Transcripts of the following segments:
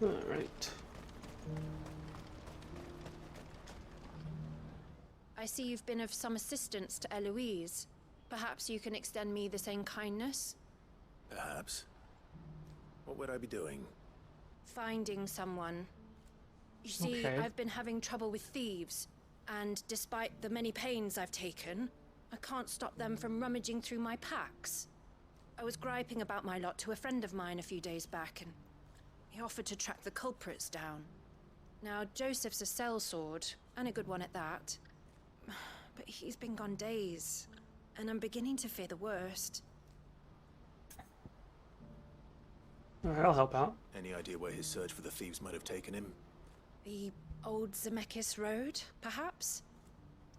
Alright. I see you've been of some assistance to Eloise. Perhaps you can extend me the same kindness? Perhaps. What would I be doing? Finding someone. You see, Okay. I've been having trouble with thieves, and despite the many pains I've taken, I can't stop them from rummaging through my packs. I was griping about my lot to a friend of mine a few days back, and he offered to track the culprits down. Now, Joseph's a sellsword, and a good one at that. But he's been gone days, and I'm beginning to fear the worst. Alright, I'll help out. Any idea where his search for the thieves might have taken him? The old Zemeckis Road, perhaps?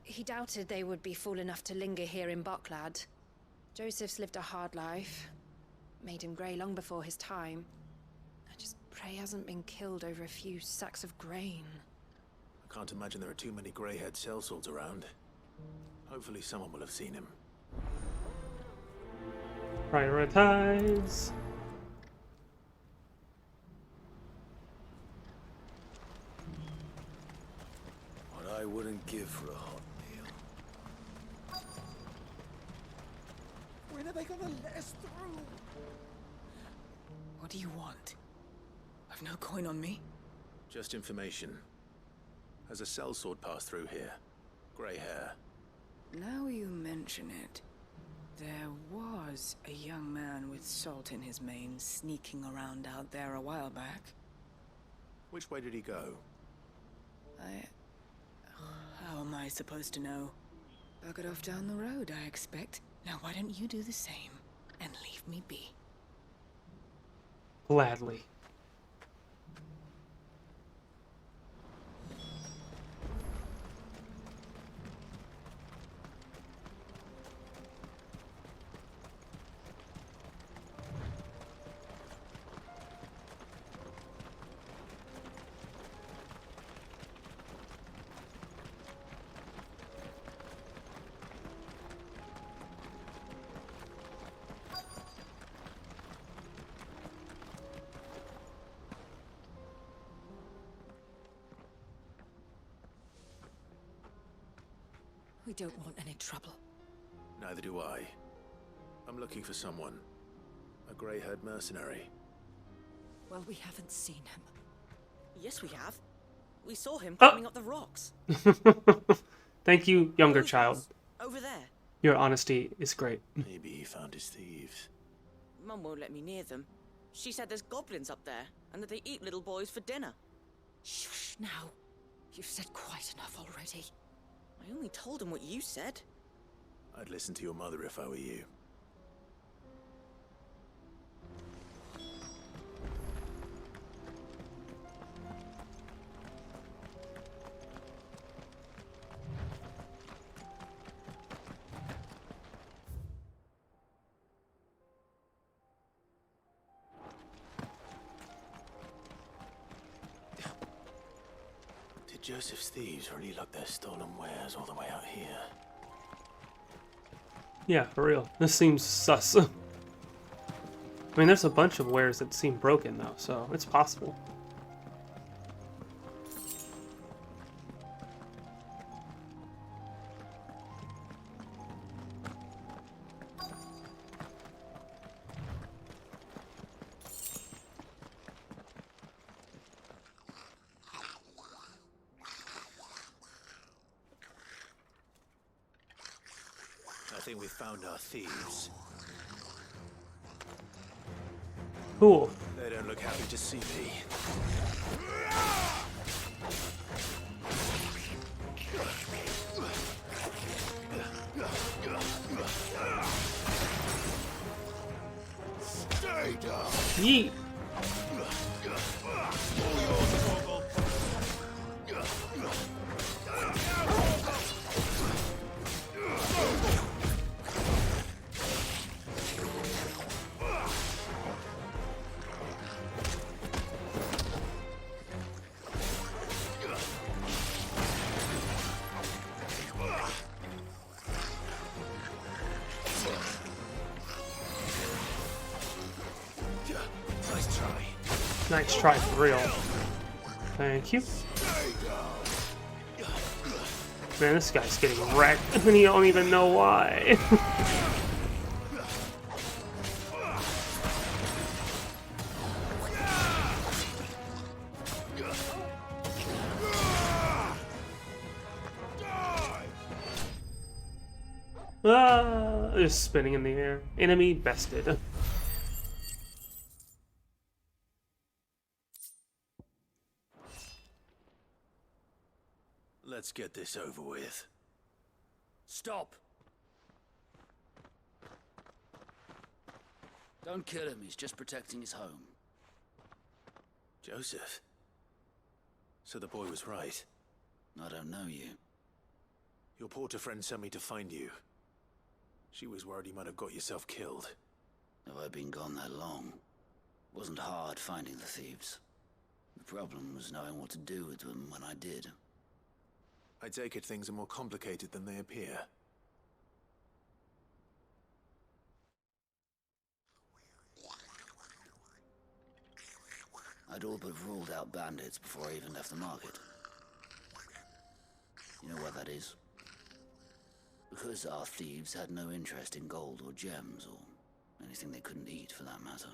He doubted they would be fool enough to linger here in Boklad. Joseph's lived a hard life. Made him grey long before his time. I just pray he hasn't been killed over a few sacks of grain. I can't imagine there are too many grey-haired sellswords around. Hopefully someone will have seen him. Prioritize. What I wouldn't give for a hot meal. When are they gonna let us through? What do you want? I've no coin on me. Just information. Has a sellsword passed through here? Grey hair. Now you mention it, there was a young man with salt in his mane sneaking around out there a while back. Which way did he go? How am I supposed to know? Buggered off down the road, I expect. Now why don't you do the same and leave me be? Gladly. We don't want any trouble. Neither do I. I'm looking for someone. A grey-haired mercenary. Well, we haven't seen him. Yes, we have. We saw him Oh. climbing up the rocks. Thank you, younger Those child. ones, over there. Your honesty is great. Maybe he found his thieves. Mum won't let me near them. She said there's goblins up there, and that they eat little boys for dinner. Shush now. You've said quite enough already. I only told him what you said. I'd listen to your mother if I were you. Did Joseph's thieves really lug their stolen wares all the way out here? Yeah, for real. This seems sus. I mean, there's a bunch of wares that seem broken, though, so it's possible. I think we've found our thieves. Cool. They don't look happy to see me. Stay down. Yeet. Nice Nice try for real. Thank you. Man, this guy's getting wrecked, and you don't even know why. Just spinning in the air. Enemy bested. Let's get this over with. Stop! Don't kill him, he's just protecting his home. Joseph? So the boy was right. I don't know you. Your porter friend sent me to find you. She was worried you might have got yourself killed. Have I been gone that long? It wasn't hard finding the thieves. The problem was knowing what to do with them when I did. I take it things are more complicated than they appear. I'd all but ruled out bandits before I even left the market. You know what that is? Because our thieves had no interest in gold or gems, or anything they couldn't eat for that matter.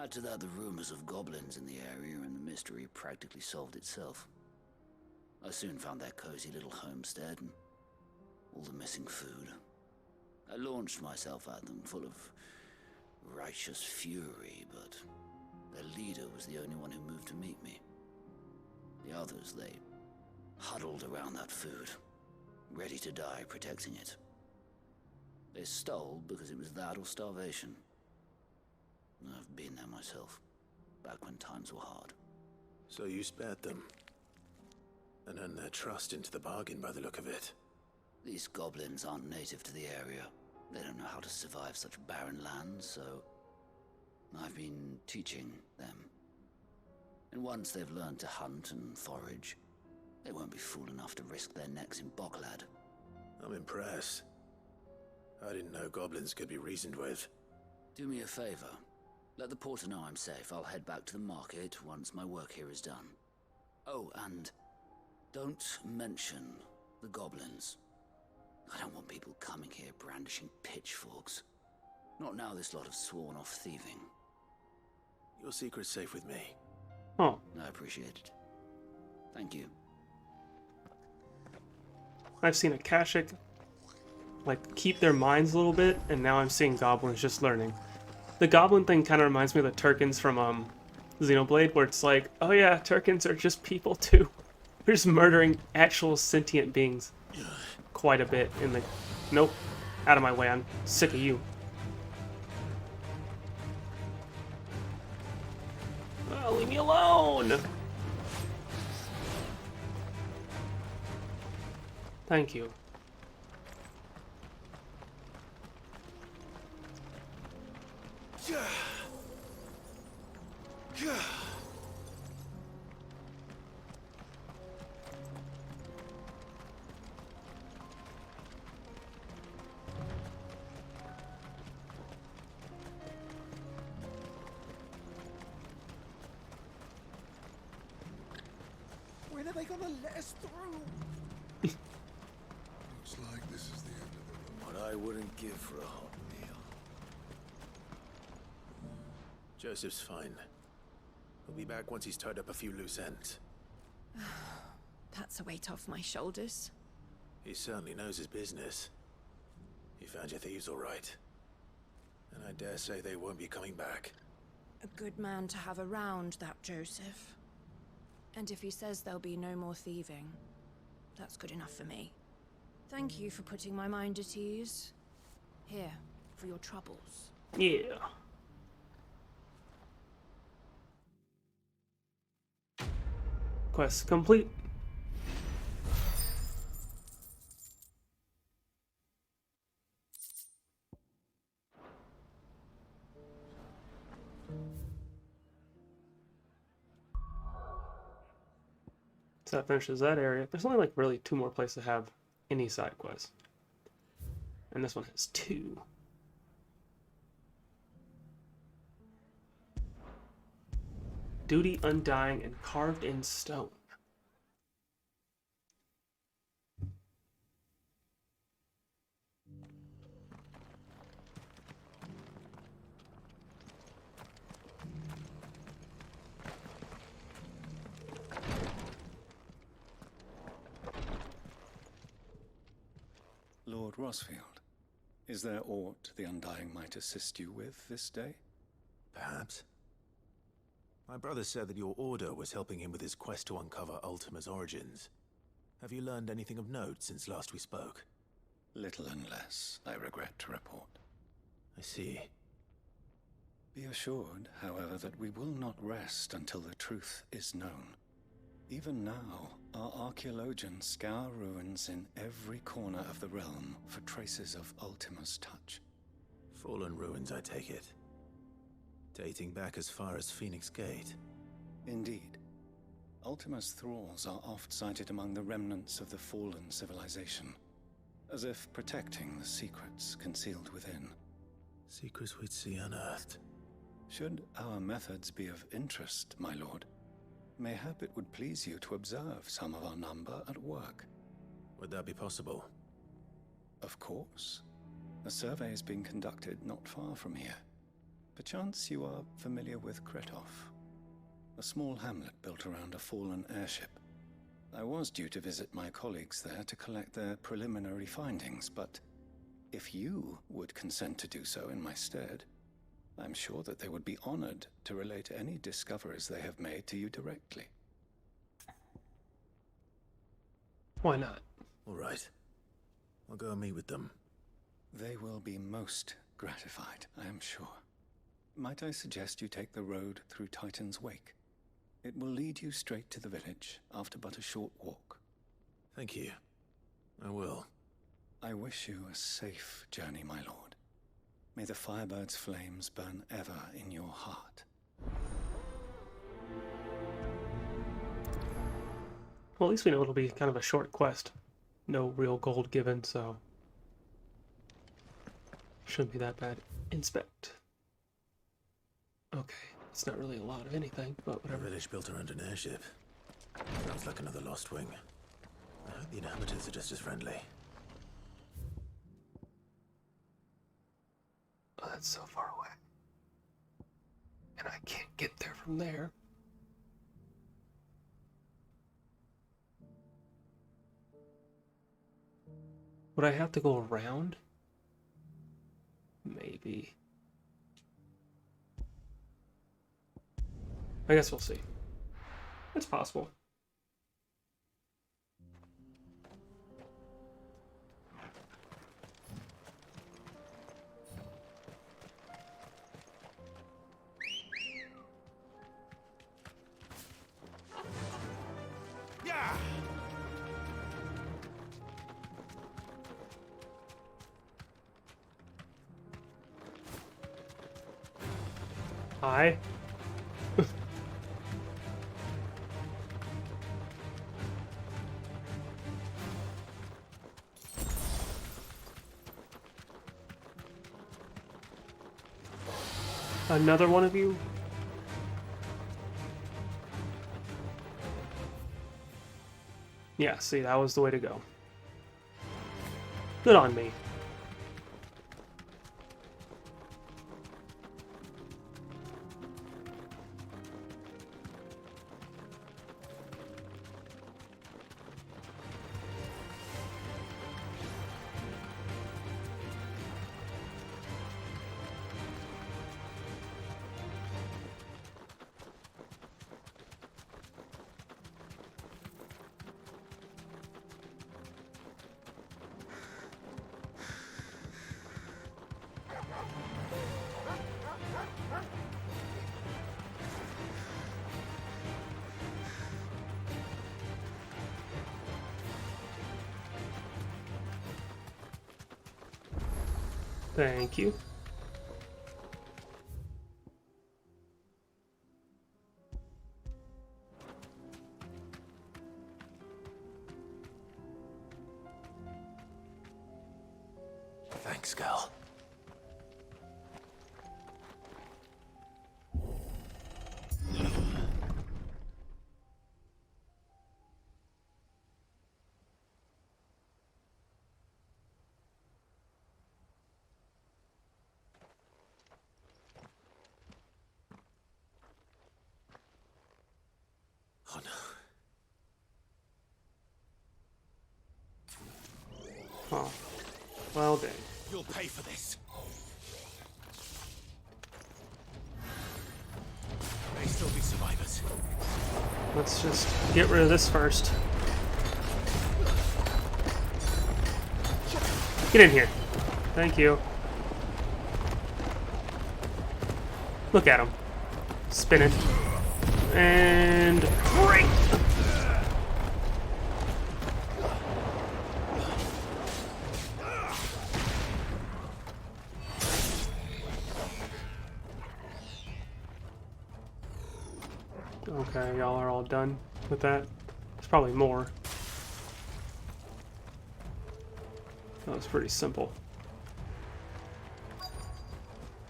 Add to that the rumors of goblins in the area, and the mystery practically solved itself. I soon found their cozy little homestead, and all the missing food. I launched myself at them, full of righteous fury, but their leader was the only one who moved to meet me. The others, they huddled around that food, ready to die protecting it. They stole because it was that or starvation. I've been there myself, back when times were hard. So you spared them? And earned their trust into the bargain by the look of it. These goblins aren't native to the area. They don't know how to survive such barren lands, so I've been teaching them. And once they've learned to hunt and forage, they won't be fool enough to risk their necks in Bocklad. I'm impressed. I didn't know goblins could be reasoned with. Do me a favor. Let the porter know I'm safe. I'll head back to the market once my work here is done. Oh, and don't mention the goblins. I don't want people coming here brandishing pitchforks. Not now this lot have sworn off thieving. Your secret's safe with me. Oh. I appreciate it. Thank you. I've seen Akashic like keep their minds a little bit, and now I'm seeing goblins just learning. The goblin thing kind of reminds me of the Turkins from Xenoblade, where it's like, oh yeah, Turkins are just people too. They're just murdering actual sentient beings quite a bit in the... Nope. Out of my way, I'm sick of you. Oh, leave me alone! Thank you. When are they gonna let us through? Looks like this is the end of the road. What I wouldn't give for a hot meal. Joseph's fine. He'll be back once he's tied up a few loose ends. That's a weight off my shoulders. He certainly knows his business. He found your thieves all right. And I dare say they won't be coming back. A good man to have around, that Joseph. And if he says there'll be no more thieving, that's good enough for me. Thank you for putting my mind at ease. Here, for your troubles. Yeah. Quest complete. So that finishes that area. There's only like really 2 more places to have any side quests. And this one has 2. duty undying and carved in stone. Lord Rosfield, is there aught the Undying might assist you with this day? Perhaps. My brother said that your order was helping him with his quest to uncover Ultima's origins. Have you learned anything of note since last we spoke? Little and less, I regret to report. I see. Be assured, however, that we will not rest until the truth is known. Even now, our archaeologians scour ruins in every corner of the realm for traces of Ultima's touch. Fallen ruins, I take it. Dating back as far as Phoenix Gate. Indeed. Ultima's thralls are oft sighted among the remnants of the fallen civilization, as if protecting the secrets concealed within. Secrets we'd see unearthed. Should our methods be of interest, my lord, mayhap it would please you to observe some of our number at work. Would that be possible? Of course. A survey is being conducted not far from here. Perchance you are familiar with Kretov, a small hamlet built around a fallen airship. I was due to visit my colleagues there to collect their preliminary findings, but if you would consent to do so in my stead, I'm sure that they would be honored to relate any discoveries they have made to you directly. Why not? All right. I'll go and meet with them. They will be most gratified, I am sure. Might I suggest you take the road through Titan's Wake? It will lead you straight to the village after but a short walk. Thank you. I will. I wish you a safe journey, my lord. May the Firebird's flames burn ever in your heart. Well, at least we know it'll be kind of a short quest. No real gold given, so shouldn't be that bad. Inspect. Okay, it's not really a lot of anything, but A whatever. village built around an airship. Sounds like another lost wing. I hope the inhabitants are just as friendly. Oh, that's so far away. And I can't get there from there. Would I have to go around? Maybe. I guess we'll see. It's possible. Hi. Another one of you? Yeah, see, that was the way to go. Good on me. Thank you. Thanks, Gal. Well, dang. You'll pay for this. May still be survivors. Let's just get rid of this first. Get in here. Thank you. Look at him. Spinning. And great! Okay, y'all are all done with that. There's probably more. That was pretty simple.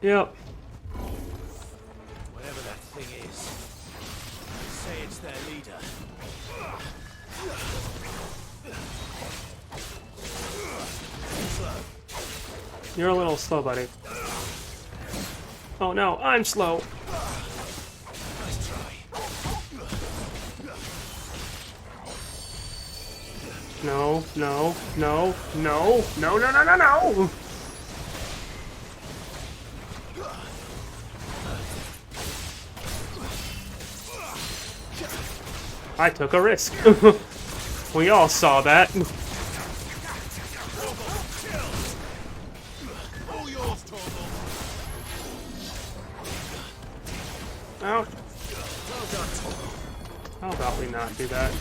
Yep. Whatever that thing is, say it's their leader. You're a little slow, buddy. Oh no, I'm slow. Nice try. No, no, no, no, no, no, no, no, no! I took a risk. We all saw that. All yours, Torvald. Ouch. Well done, Torvald. How about we not do that?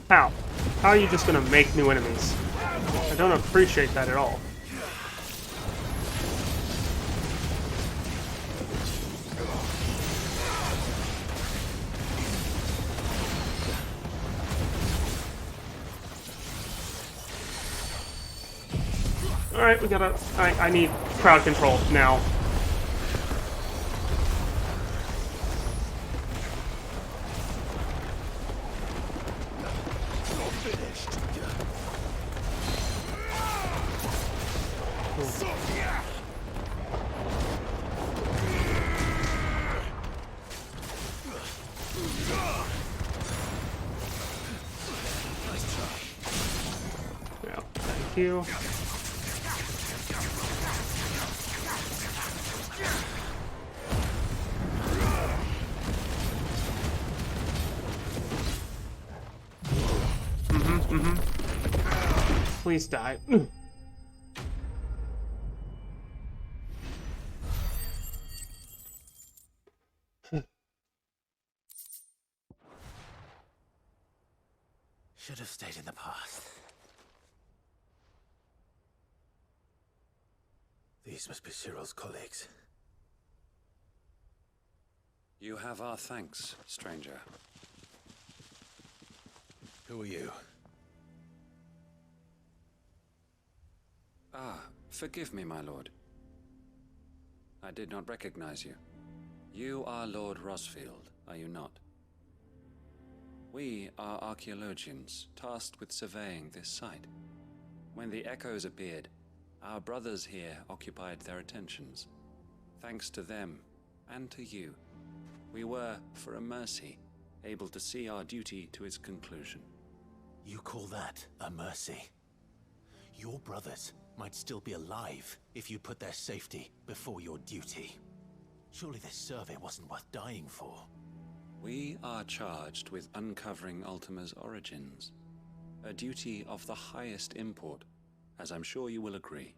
How? How are you just gonna make new enemies? I don't appreciate that at all. Alright, we gotta... I need crowd control now. Yeah, thank you. Please die. Should have stayed in the past. These must be Cyril's colleagues. You have our thanks, stranger. Who are you? Ah, forgive me, my lord. I did not recognize you. You are Lord Rosfield, are you not? We are archaeologians, tasked with surveying this site. When the echoes appeared, our brothers here occupied their attentions. Thanks to them, and to you, we were, for a mercy, able to see our duty to its conclusion. You call that a mercy? Your brothers might still be alive if you put their safety before your duty. Surely this survey wasn't worth dying for. We are charged with uncovering Ultima's origins, a duty of the highest import, as I'm sure you will agree.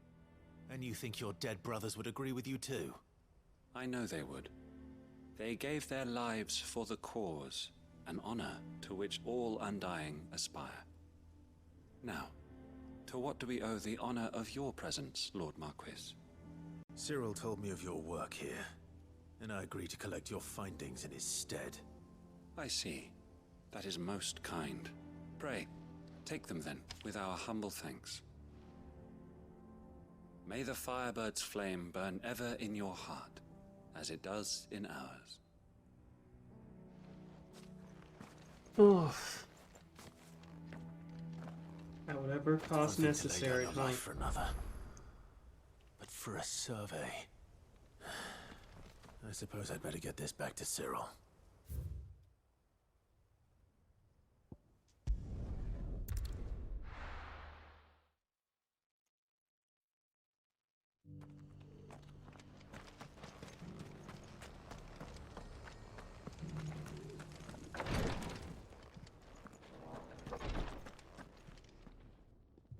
And you think your dead brothers would agree with you too? I know they would. They gave their lives for the cause, an honor to which all Undying aspire. Now, to what do we owe the honor of your presence, Lord Marquis? Cyril told me of your work here, and I agreed to collect your findings in his stead. I see. That is most kind. Pray, take them then, with our humble thanks. May the Firebird's flame burn ever in your heart, as it does in ours. Oof. At whatever cost Don't think to lay down necessary, your huh? life for another. But for a survey, I suppose I'd better get this back to Cyril.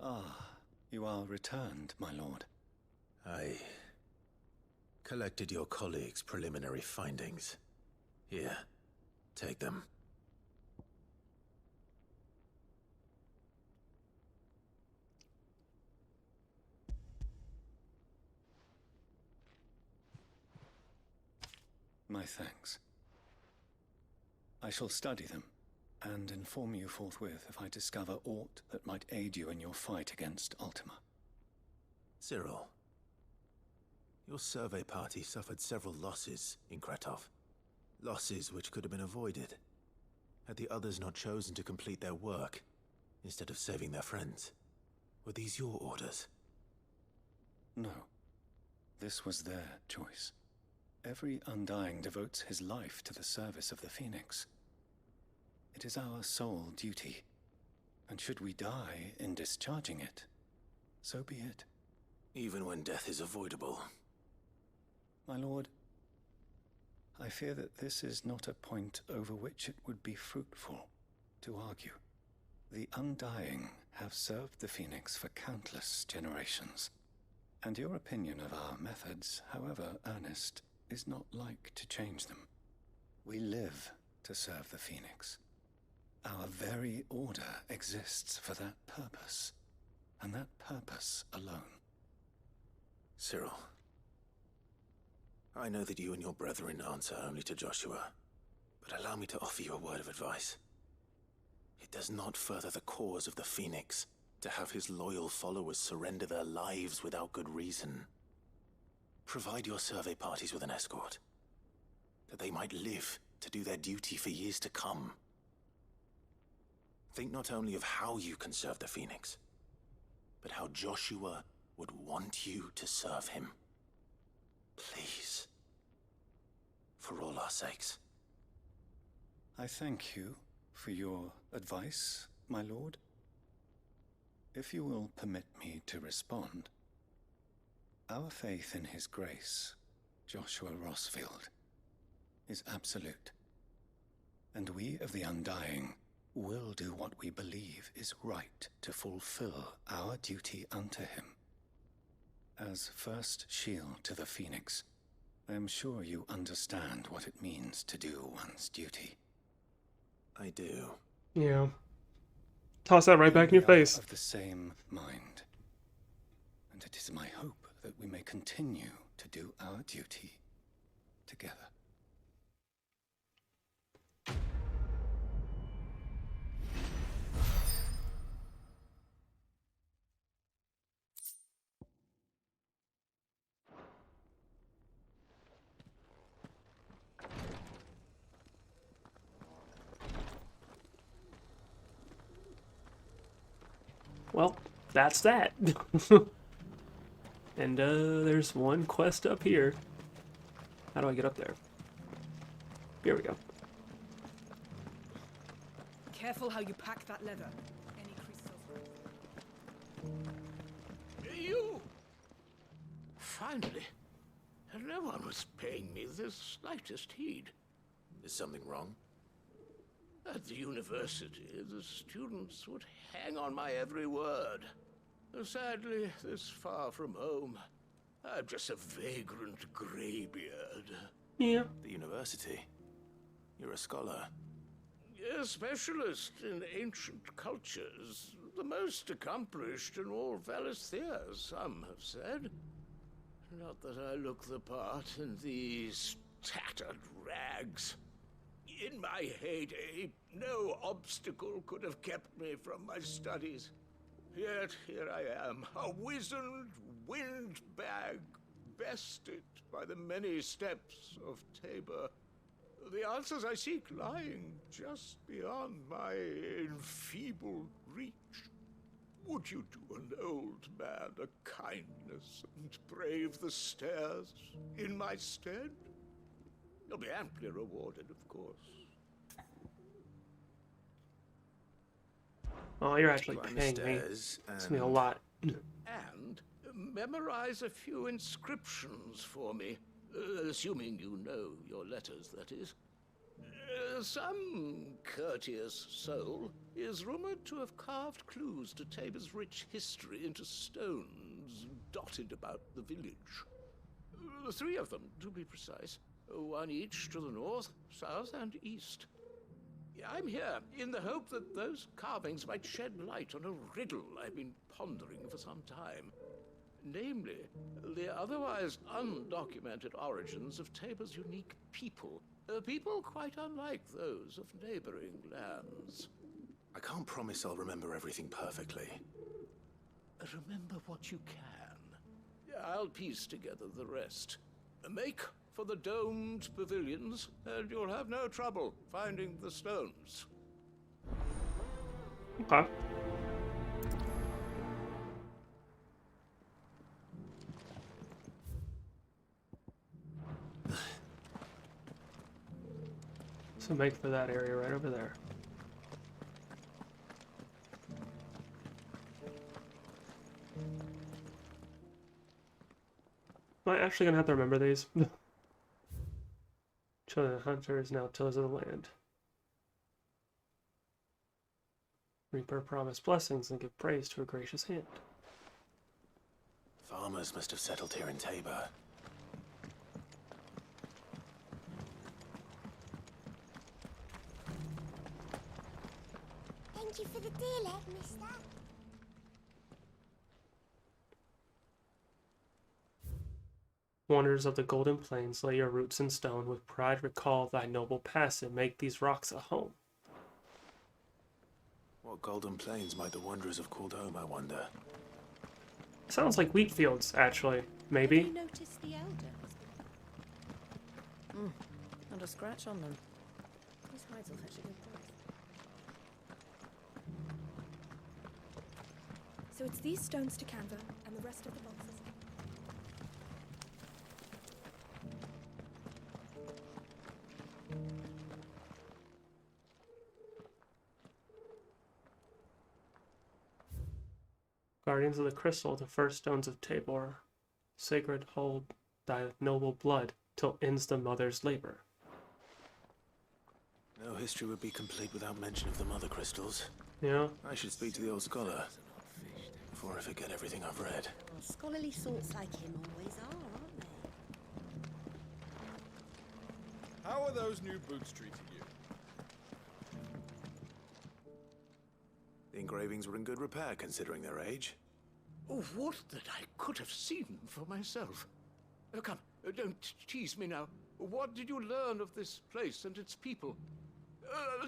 Ah, you are returned, my lord. I collected your colleagues' preliminary findings. Here, take them. My thanks. I shall study them, and inform you forthwith if I discover aught that might aid you in your fight against Ultima. Cyril, your survey party suffered several losses in Kretov. Losses which could have been avoided, had the others not chosen to complete their work, instead of saving their friends. Were these your orders? No. This was their choice. Every Undying devotes his life to the service of the Phoenix. It is our sole duty, and should we die in discharging it, so be it. Even when death is avoidable. My lord, I fear that this is not a point over which it would be fruitful to argue. The Undying have served the Phoenix for countless generations, and your opinion of our methods, however earnest, is not like to change them. We live to serve the Phoenix. Our very order exists for that purpose, and that purpose alone. Cyril, I know that you and your brethren answer only to Joshua, but allow me to offer you a word of advice. It does not further the cause of the Phoenix to have his loyal followers surrender their lives without good reason. Provide your survey parties with an escort, that they might live to do their duty for years to come. Think not only of how you can serve the Phoenix, but how Joshua would want you to serve him. Please. For all our sakes. I thank you for your advice, my lord. If you will permit me to respond, our faith in his grace, Joshua Rossfield, is absolute. And we of the Undying will do what we believe is right to fulfill our duty unto him. As first shield to the Phoenix, I am sure you understand what it means to do one's duty. I do. Yeah. Toss that right back in your We are face. of the same mind, and it is my hope that we may continue to do our duty together. Well, that's that. And there's one quest up here. How do I get up there? Here we go. Careful how you pack that leather. Any crystals. You! Finally. No one was paying me the slightest heed. Is something wrong? At the university, the students would hang on my every word. Sadly, this far from home, I'm just a vagrant graybeard. Yeah. The university? You're a scholar. A specialist in ancient cultures. The most accomplished in all Valisthea, some have said. Not that I look the part in these tattered rags. In my heyday, no obstacle could have kept me from my studies. Yet here I am, a wizened windbag, bested by the many steps of Tabor. The answers I seek lying just beyond my enfeebled reach. Would you do an old man a kindness and brave the stairs in my stead? You'll be amply rewarded, of course. Oh, you're actually Climb the paying me. stairs It's me a lot. And memorize a few inscriptions for me, assuming you know your letters, that is. Some courteous soul is rumored to have carved clues to Tabor's rich history into stones dotted about the village. 3 of them, to be precise. 1 each to the north, south, and east. I'm here in the hope that those carvings might shed light on a riddle I've been pondering for some time. Namely, the otherwise undocumented origins of Tabor's unique people. People quite unlike those of neighboring lands. I can't promise I'll remember everything perfectly. Remember what you can. I'll piece together the rest. Make for the domed pavilions, and you'll have no trouble finding the stones. Okay. So make for that area right over there. Am I actually gonna have to remember these? Children hunters, now tillers of the land. Reaper promise blessings and give praise to a gracious hand. Farmers must have settled here in Tabor. Thank you for the deal, mister. Wanderers of the Golden Plains, lay your roots in stone. With pride recall thy noble past and make these rocks a home. What Golden Plains might the wanderers have called home, I wonder? Sounds like wheat fields, actually. Maybe? Have you noticed the elders? Not a scratch on them. These hides will fetch a good price. So it's these stones to canva and the rest of the boxes. Guardians of the Crystal, the first stones of Tabor. Sacred hold thy noble blood till ends the mother's labor. No history would be complete without mention of the mother crystals. Yeah. I should speak to the old scholar before I forget everything I've read. Well, scholarly sorts like him always are, aren't they? How are those new boots treating you? The engravings were in good repair considering their age. Oh, what that I could have seen for myself. Come, don't tease me now. What did you learn of this place and its people?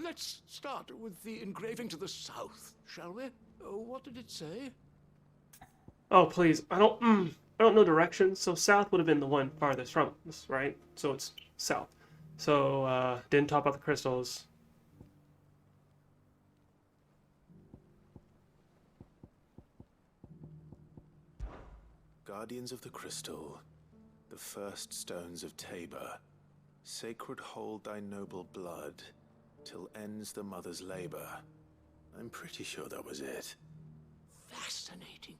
Let's start with the engraving to the south, shall we? What did it say? Oh, please. I don't know directions, so south would have been the one farthest from us, right? So it's south. So, didn't talk about the crystals. Guardians of the Crystal, the first stones of Tabor, sacred hold thy noble blood, till ends the mother's labor. I'm pretty sure that was it. Fascinating.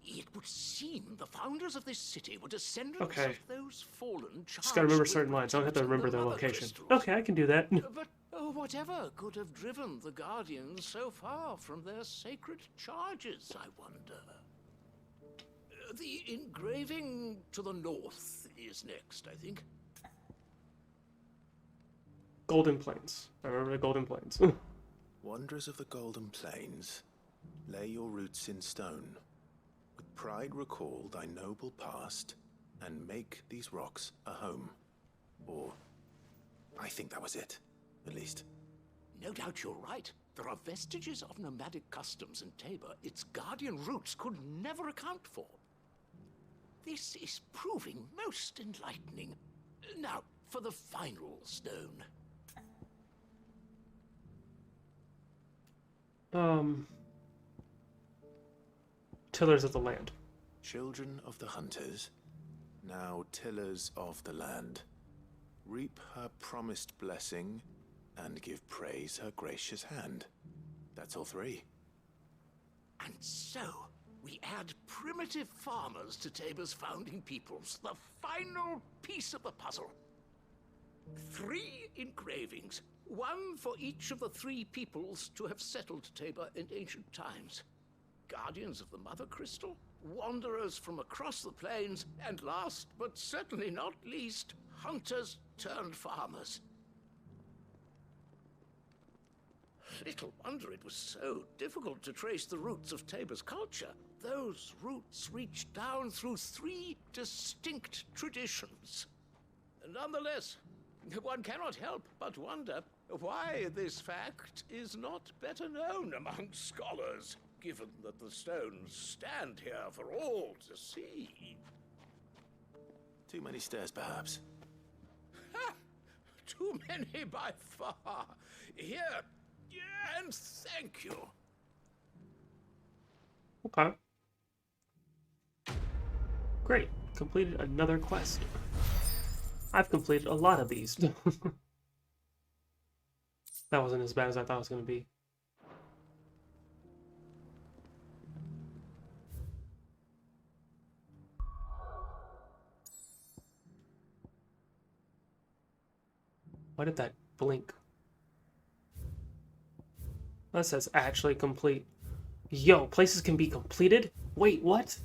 It would seem the founders of this city were descendants Okay. of those fallen. Just gotta remember certain lines. I don't have to remember their location. Okay, I can do that. But whatever could have driven the Guardians so far from their sacred charges, I wonder? The engraving to the north is next, I think. Golden Plains. I remember the Golden Plains. Wanderers of the Golden Plains, lay your roots in stone. With pride recall thy noble past, and make these rocks a home. Or, I think that was it, at least. No doubt you're right. There are vestiges of nomadic customs in Tabor its guardian roots could never account for. This is proving most enlightening. Now, for the final stone. tillers of the land. Children of the hunters, now tillers of the land. Reap her promised blessing, and give praise her gracious hand. That's all three. And so, we add primitive farmers to Tabor's founding peoples, the final piece of the puzzle. 3 engravings, one for each of the 3 peoples to have settled Tabor in ancient times. Guardians of the Mother Crystal, wanderers from across the plains, and last but certainly not least, hunters turned farmers. Little wonder it was so difficult to trace the roots of Tabor's culture. Those roots reach down through 3 distinct traditions. Nonetheless, one cannot help but wonder why this fact is not better known among scholars, given that the stones stand here for all to see. Too many stairs, perhaps. Ha! Too many by far. Here, and thank you. Okay. Great. Completed another quest. I've completed a lot of these. That wasn't as bad as I thought it was going to be. Why did that blink? That says actually complete. Yo, places can be completed? Wait, what?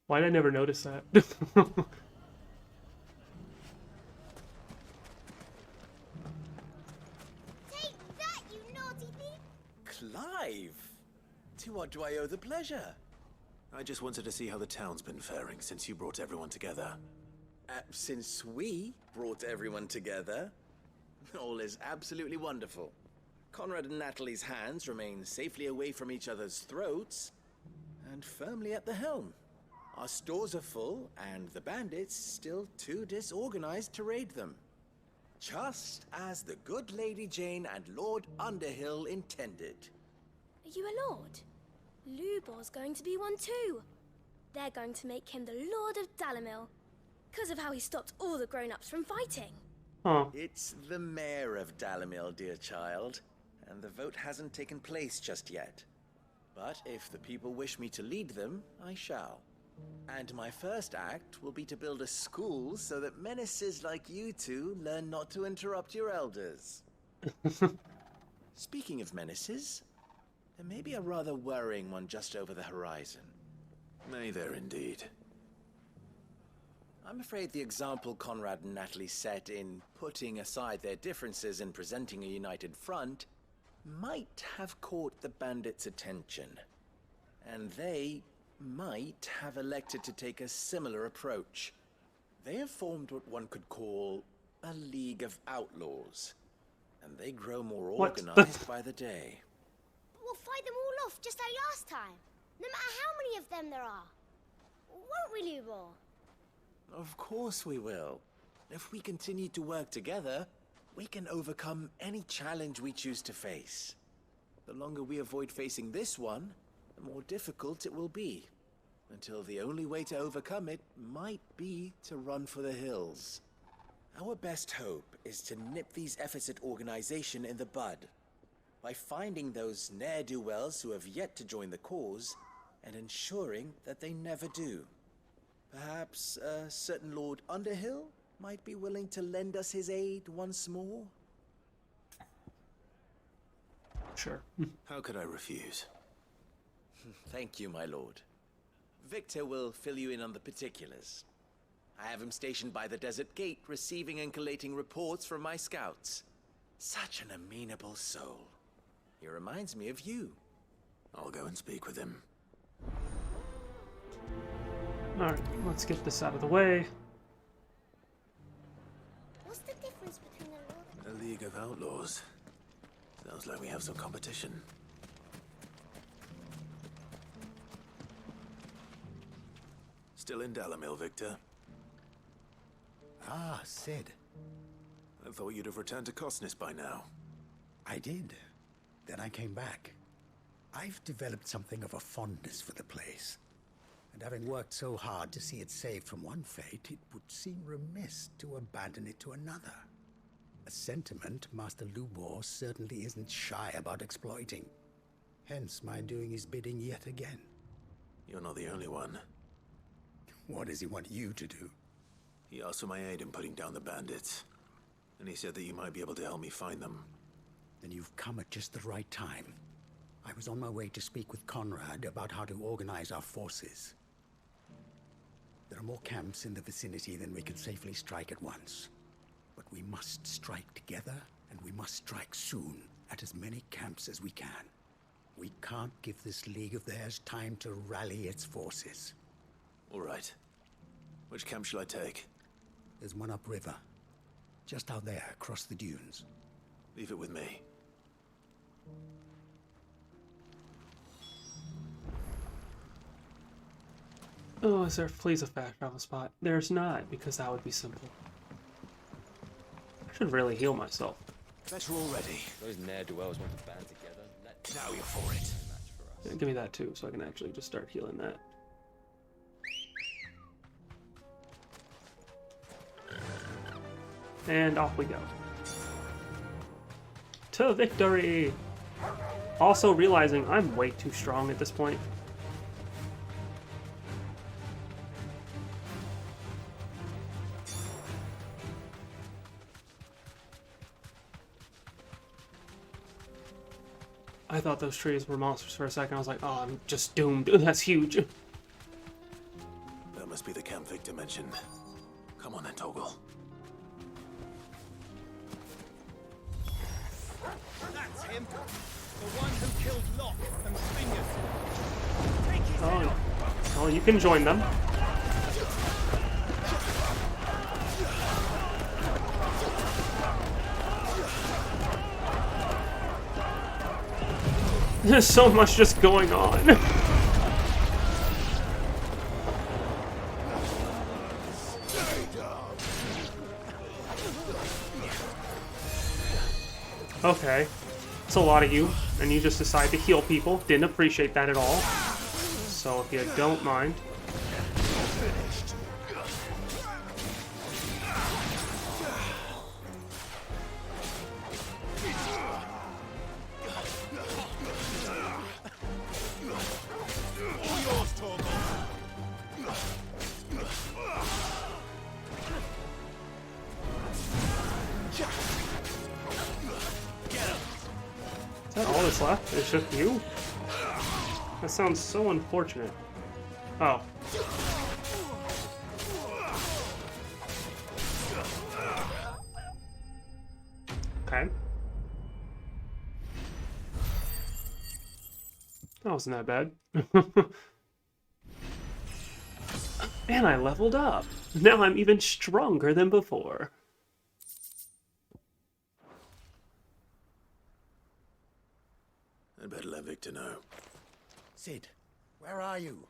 Why did I never notice that? Take that, you naughty thief! Clive! To what do I owe the pleasure? I just wanted to see how the town's been faring since you brought everyone together. Since we brought everyone together, all is absolutely wonderful. Conrad and Natalie's hands remain safely away from each other's throats, and firmly at the helm. Our stores are full, and the bandits still too disorganized to raid them. Just as the good Lady Jane and Lord Underhill intended. Are you a lord? Lubor's going to be one too. They're going to make him the Lord of Dalamil, because of how he stopped all the grown-ups from fighting. Huh. It's the mayor of Dalamil, dear child, and the vote hasn't taken place just yet. But if the people wish me to lead them, I shall. And my first act will be to build a school so that menaces like you two learn not to interrupt your elders. Speaking of menaces, there may be a rather worrying one just over the horizon. May there indeed. I'm afraid the example Conrad and Natalie set in putting aside their differences and presenting a united front might have caught the bandits' attention. And they might have elected to take a similar approach. They have formed what one could call a League of Outlaws, and they grow more organized by the day. We'll fight them all off just like last time, no matter how many of them there are. Won't we, Lubor? Of course we will. If we continue to work together, we can overcome any challenge we choose to face. The longer we avoid facing this one, the more difficult it will be. Until the only way to overcome it might be to run for the hills. Our best hope is to nip these efforts at organization in the bud, by finding those ne'er-do-wells who have yet to join the cause, and ensuring that they never do. Perhaps a certain Lord Underhill might be willing to lend us his aid once more? Sure. How could I refuse? Thank you, my lord. Victor will fill you in on the particulars. I have him stationed by the desert gate, receiving and collating reports from my scouts. Such an amenable soul. He reminds me of you. I'll go and speak with him. Alright, let's get this out of the way. What's the difference between a lord and A League of Outlaws. Sounds like we have some competition. Still in Dalamil, Victor? Ah, Sid. I thought you'd have returned to Cosnis by now. I did. Then I came back. I've developed something of a fondness for the place. And having worked so hard to see it saved from one fate, it would seem remiss to abandon it to another. A sentiment Master Lubor certainly isn't shy about exploiting. Hence my doing his bidding yet again. You're not the only one. What does he want you to do? He asked for my aid in putting down the bandits. And he said that you might be able to help me find them. Then you've come at just the right time. I was on my way to speak with Conrad about how to organize our forces. There are more camps in the vicinity than we can safely strike at once. But we must strike together, and we must strike soon at as many camps as we can. We can't give this league of theirs time to rally its forces. All right. Which camp shall I take? There's one upriver. Just out there, across the dunes. Leave it with me. Oh, is there please a fast travel spot? There's not, because that would be simple. I should really heal myself. Better already. Those ne'er-do-wells want to band together. Now you're for it. Yeah, give me that too, so I can actually just start healing that. And off we go. To victory! Also realizing I'm way too strong at this point. I thought those trees were monsters for a second. I was like, oh, I'm just doomed. That's huge. That must be the camp Victor mentioned. Come on then, Toggle. That's him. The one who killed Locke and Spinius. Take his head off. Well, you can join them. There's so much just going on. Okay. It's a lot of you, and you just decide to heal people. Didn't appreciate that at all. So if you don't mind. Is that all that's left? It's just you? That sounds so unfortunate. Oh. Okay. That wasn't that bad. Man, I leveled up. Now I'm even stronger than before. I'd better let Victor know. Sid, where are you?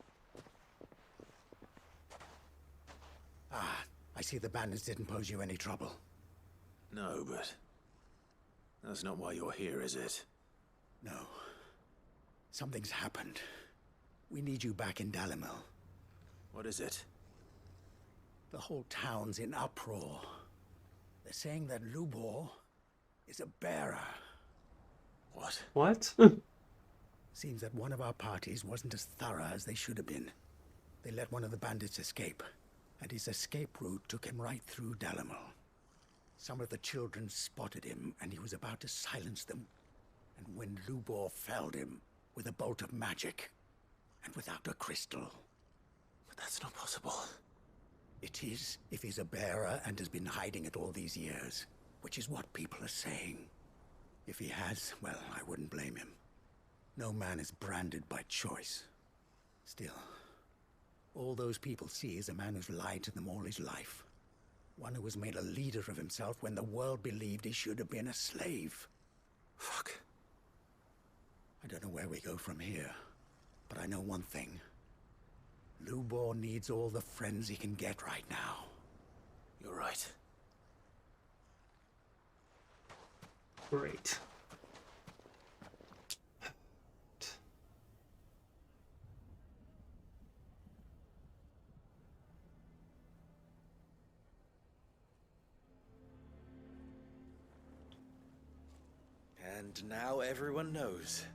Ah, I see the bandits didn't pose you any trouble. No, but that's not why you're here, is it? No. Something's happened. We need you back in Dalamil. What is it? The whole town's in uproar. They're saying that Lubor is a bearer. What? What? Seems that one of our parties wasn't as thorough as they should have been. They let one of the bandits escape, and his escape route took him right through Dalamil. Some of the children spotted him, and he was about to silence them. And when Lubor felled him with a bolt of magic, and without a crystal. But that's not possible. It is, if he's a bearer and has been hiding it all these years, which is what people are saying. If he has, well, I wouldn't blame him. No man is branded by choice. Still, all those people see is a man who's lied to them all his life. One who was made a leader of himself when the world believed he should have been a slave. Fuck. I don't know where we go from here, but I know one thing. Lubor needs all the friends he can get right now. You're right. Great. And now everyone knows.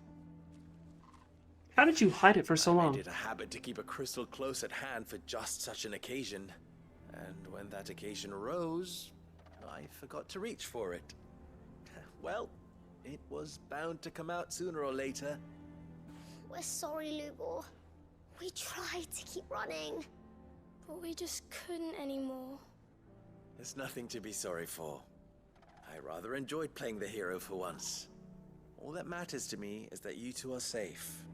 How did you hide it for so I long? made it a habit to keep a crystal close at hand for just such an occasion. And when that occasion arose, I forgot to reach for it. Well, it was bound to come out sooner or later. We're sorry, Lubor. We tried to keep running, but we just couldn't anymore. There's nothing to be sorry for. I rather enjoyed playing the hero for once. All that matters to me is that you two are safe.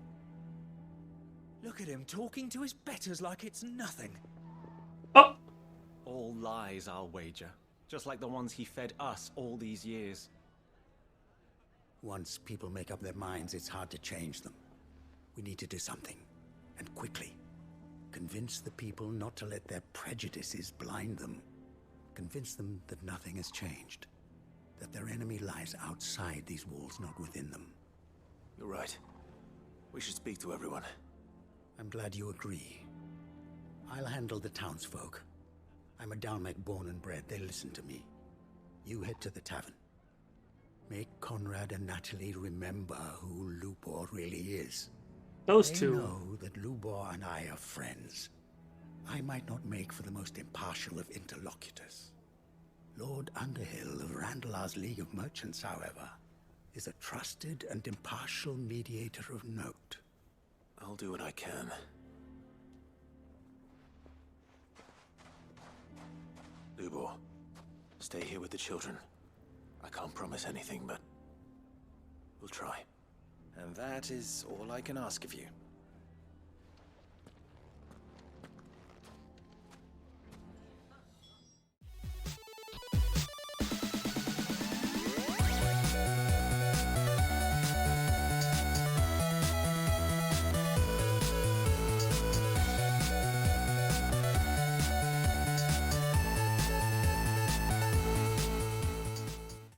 Look at him talking to his betters like it's nothing. Oh! All lies, I'll wager. Just like the ones he fed us all these years. Once people make up their minds, it's hard to change them. We need to do something, and quickly. Convince the people not to let their prejudices blind them. Convince them that nothing has changed. That their enemy lies outside these walls, not within them. You're right. We should speak to everyone. I'm glad you agree. I'll handle the townsfolk. I'm a Dalmec born and bred. They'll listen to me. You head to the tavern. Make Conrad and Natalie remember who Lubor really is. Those they two. know that Lubor and I are friends. I might not make for the most impartial of interlocutors. Lord Underhill of Randalar's League of Merchants, however, is a trusted and impartial mediator of note. I'll do what I can. Lubor, stay here with the children. I can't promise anything, but we'll try. And that is all I can ask of you.